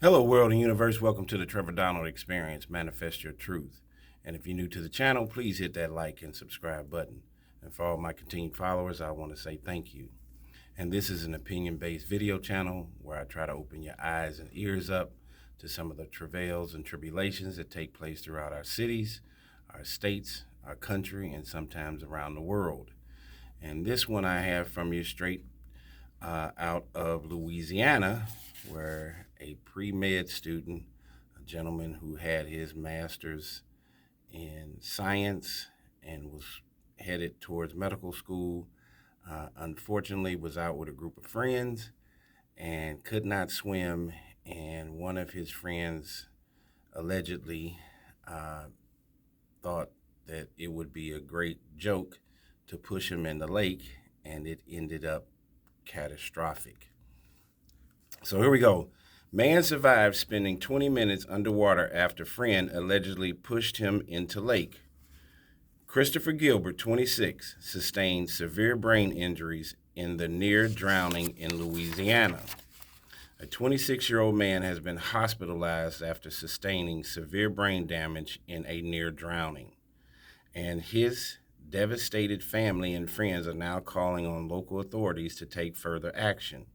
Hello, world and universe. Welcome to the Trevor Donald Experience. Manifest your truth. And if you're new to the channel, please hit that like and subscribe button. And for all my continued followers, I want to say thank you. And this is an opinion-based video channel where I try to open your eyes and ears up to some of the travails and tribulations that take place throughout our cities, our states, our country, and sometimes around the world. And this one I have from you straight out of Louisiana, where a pre-med student, a gentleman who had his master's in science and was headed towards medical school, unfortunately was out with a group of friends and could not swim. And one of his friends allegedly thought that it would be a great joke to push him in the lake, and it ended up catastrophic. So here we go. Man survived spending 20 minutes underwater after friend allegedly pushed him into lake. Christopher Gilbert, 26, sustained severe brain injuries in the near drowning in Louisiana. A 26-year-old man has been hospitalized after sustaining severe brain damage in a near drowning, and his devastated family and friends are now calling on local authorities to take further action.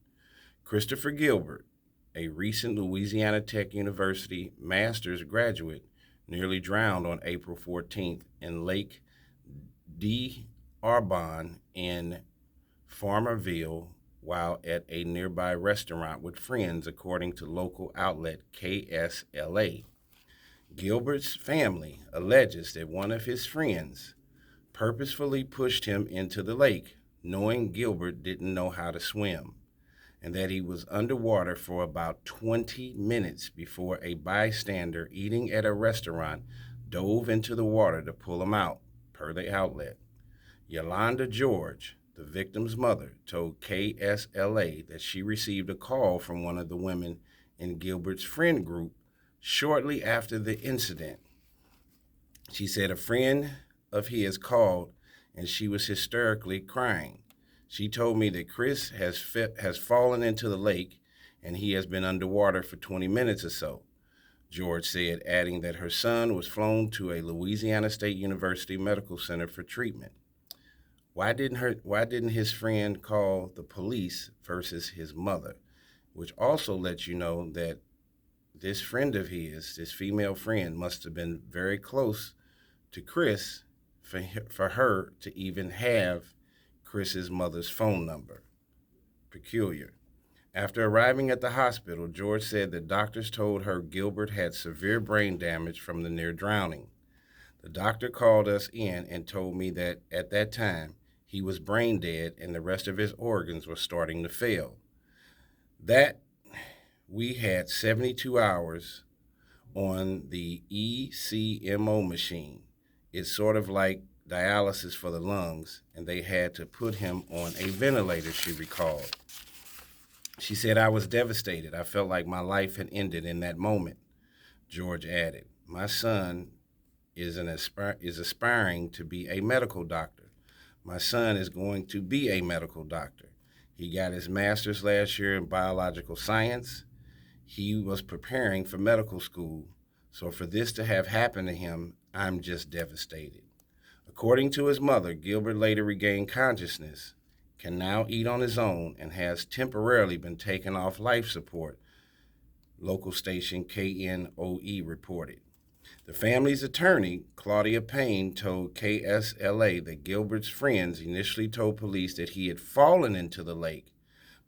Christopher Gilbert, a recent Louisiana Tech University master's graduate, nearly drowned on April 14th in Lake d'Arbonne in Farmerville while at a nearby restaurant with friends, according to local outlet KSLA. Gilbert's family alleges that one of his friends purposefully pushed him into the lake, knowing Gilbert didn't know how to swim, and that he was underwater for about 20 minutes before a bystander eating at a restaurant dove into the water to pull him out, per the outlet. Yolanda George, the victim's mother, told KSLA that she received a call from one of the women in Gilbert's friend group shortly after the incident. She said a friend of his called and she was hysterically crying. She told me that Chris has fallen into the lake and he has been underwater for 20 minutes or so, George said, adding that her son was flown to a Louisiana State University medical center for treatment. Why didn't his friend call the police versus his mother? Which also lets you know that this friend of his, this female friend, must have been very close to Chris for her to even have Chris's mother's phone number. Peculiar. After arriving at the hospital, George said that doctors told her Gilbert had severe brain damage from the near drowning. The doctor called us in and told me that at that time he was brain dead and the rest of his organs were starting to fail. That we had 72 hours on the ECMO machine. It's sort of like dialysis for the lungs, and they had to put him on a ventilator, she recalled. She said, I was devastated. I felt like my life had ended in that moment, George added. My son is aspiring to be a medical doctor. My son is going to be a medical doctor. He got his master's last year in biological science. He was preparing for medical school. So for this to have happened to him, I'm just devastated. According to his mother, Gilbert later regained consciousness, can now eat on his own, and has temporarily been taken off life support, local station KNOE reported. The family's attorney, Claudia Payne, told KSLA that Gilbert's friends initially told police that he had fallen into the lake,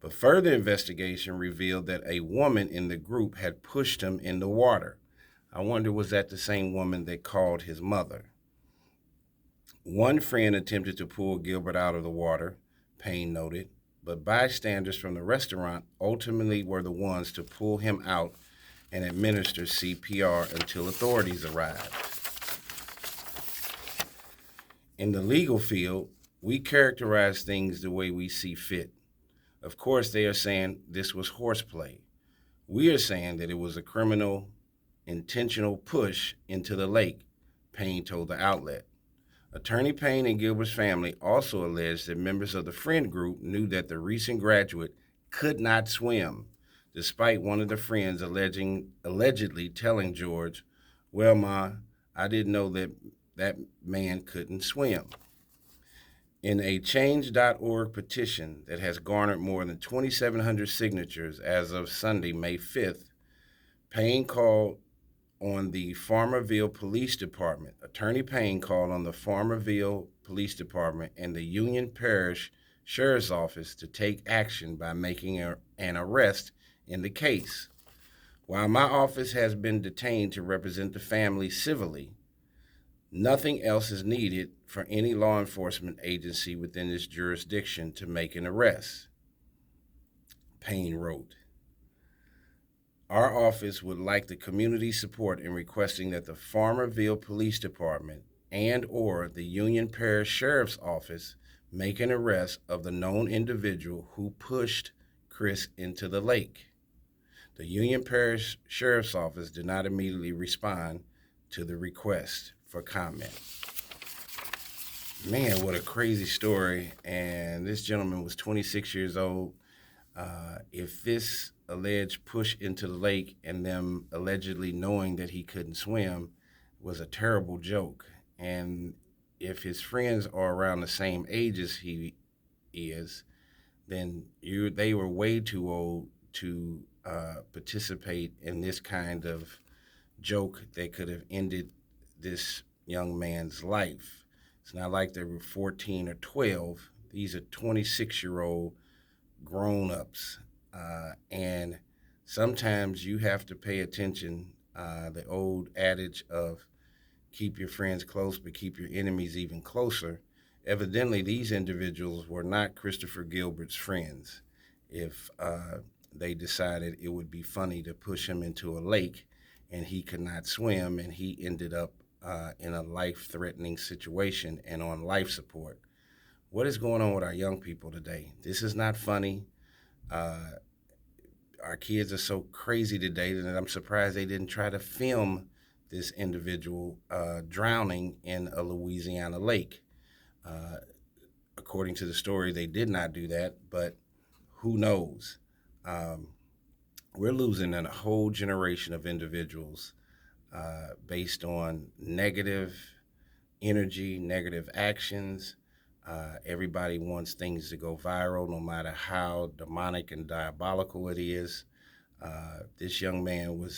but further investigation revealed that a woman in the group had pushed him in the water. I wonder, was that the same woman that called his mother? One friend attempted to pull Gilbert out of the water, Payne noted, but bystanders from the restaurant ultimately were the ones to pull him out and administer CPR until authorities arrived. In the legal field, we characterize things the way we see fit. Of course, they are saying this was horseplay. We are saying that it was a criminal, intentional push into the lake, Payne told the outlet. Attorney Payne and Gilbert's family also alleged that members of the friend group knew that the recent graduate could not swim, despite one of the friends allegedly telling George, "Well, Ma, I didn't know that man couldn't swim." In a Change.org petition that has garnered more than 2,700 signatures as of Sunday, May 5th, Payne called on the Farmerville Police Department. Attorney Payne called on the Farmerville Police Department and the Union Parish Sheriff's Office to take action by making an arrest in the case. While my office has been detained to represent the family civilly, nothing else is needed for any law enforcement agency within this jurisdiction to make an arrest, Payne wrote. Our office would like the community's support in requesting that the Farmerville Police Department and/or the Union Parish Sheriff's Office make an arrest of the known individual who pushed Chris into the lake. The Union Parish Sheriff's Office did not immediately respond to the request for comment. Man, what a crazy story. And this gentleman was 26 years old. If this alleged push into the lake and them allegedly knowing that he couldn't swim was a terrible joke, and if his friends are around the same age as he is, then they were way too old to participate in this kind of joke that could have ended this young man's life. It's not like they were 14 or 12. These are 26-year-old grown-ups. And sometimes you have to pay attention. The old adage of keep your friends close, but keep your enemies even closer. Evidently, these individuals were not Christopher Gilbert's friends. If they decided it would be funny to push him into a lake and he could not swim, and he ended up in a life-threatening situation and on life support. What is going on with our young people today? This is not funny. Our kids are so crazy today that I'm surprised they didn't try to film this individual drowning in a Louisiana lake. According to the story, they did not do that, but who knows? We're losing a whole generation of individuals based on negative energy, negative actions. Everybody wants things to go viral, no matter how demonic and diabolical it is. This young man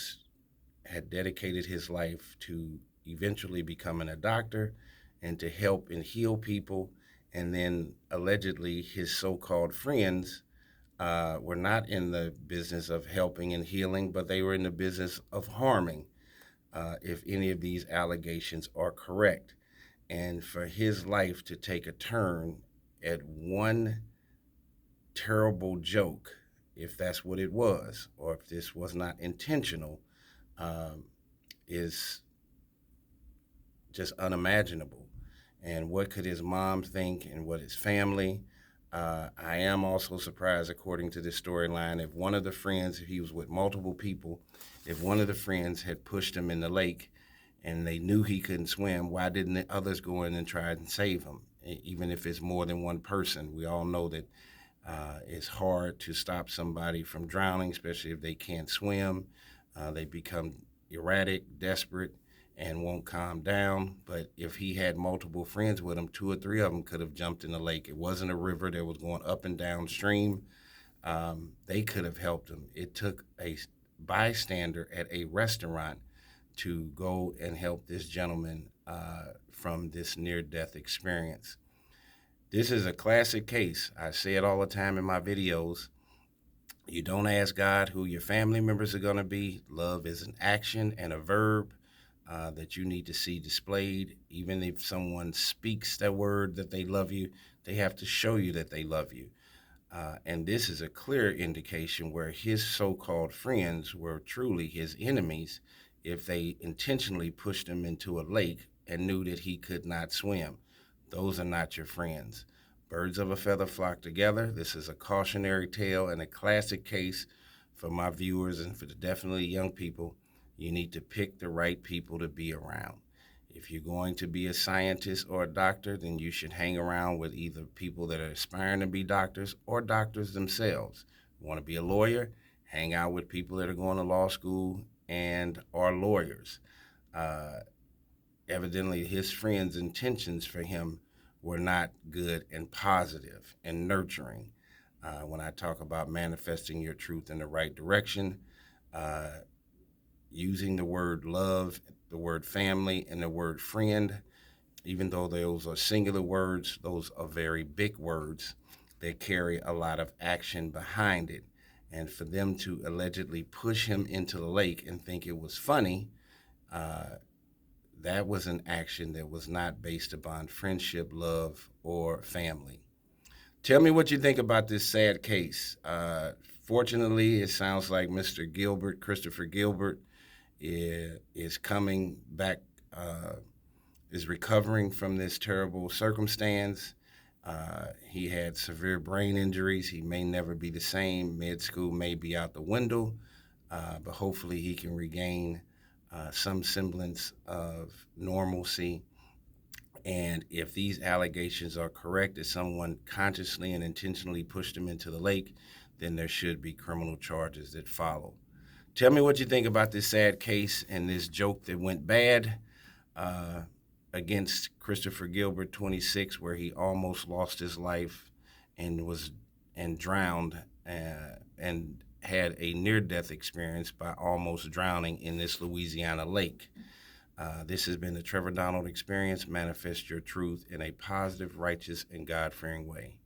had dedicated his life to eventually becoming a doctor and to help and heal people. And then allegedly his so-called friends were not in the business of helping and healing, but they were in the business of harming, if any of these allegations are correct. And for his life to take a turn at one terrible joke, if that's what it was, or if this was not intentional, is just unimaginable. And what could his mom think, and what his family? I am also surprised, according to this storyline, if one of the friends, if he was with multiple people, if one of the friends had pushed him in the lake and they knew he couldn't swim, why didn't the others go in and try and save him? Even if it's more than one person, we all know that it's hard to stop somebody from drowning, especially if they can't swim. They become erratic, desperate, and won't calm down. But if he had multiple friends with him, 2 or 3 of them could have jumped in the lake. It wasn't a river that was going up and downstream. They could have helped him. It took a bystander at a restaurant to go and help this gentleman from this near-death experience. This is a classic case. I say it all the time in my videos. You don't ask God who your family members are going to be. Love is an action and a verb that you need to see displayed. Even if someone speaks that word that they love you, they have to show you that they love you. And this is a clear indication where his so-called friends were truly his enemies if they intentionally pushed him into a lake and knew that he could not swim. Those are not your friends. Birds of a feather flock together. This is a cautionary tale and a classic case for my viewers and for the definitely young people. You need to pick the right people to be around. If you're going to be a scientist or a doctor, then you should hang around with either people that are aspiring to be doctors or doctors themselves. You want to be a lawyer? hang out with people that are going to law school and are lawyers. Uh, Evidently, his friends' intentions for him were not good and positive and nurturing. When I talk about manifesting your truth in the right direction, uh, using the word love, the word family, and the word friend, even though those are singular words, those are very big words that carry a lot of action behind it. And for them to allegedly push him into the lake and think it was funny, uh, that was an action that was not based upon friendship, love, or family. Tell me what you think about this sad case. Fortunately, it sounds like Mr. Gilbert, Christopher Gilbert, is coming back, is recovering from this terrible circumstance. He had severe brain injuries. He may never be the same. Med school may be out the window, but hopefully he can regain some semblance of normalcy. And if these allegations are correct, that someone consciously and intentionally pushed him into the lake, then there should be criminal charges that follow. Tell me what you think about this sad case and this joke that went bad uh, against Christopher Gilbert, 26, where he almost lost his life and was drowned and had a near-death experience by almost drowning in this Louisiana lake. This has been the Trevor Donald Experience. Manifest your truth in a positive, righteous, and God-fearing way.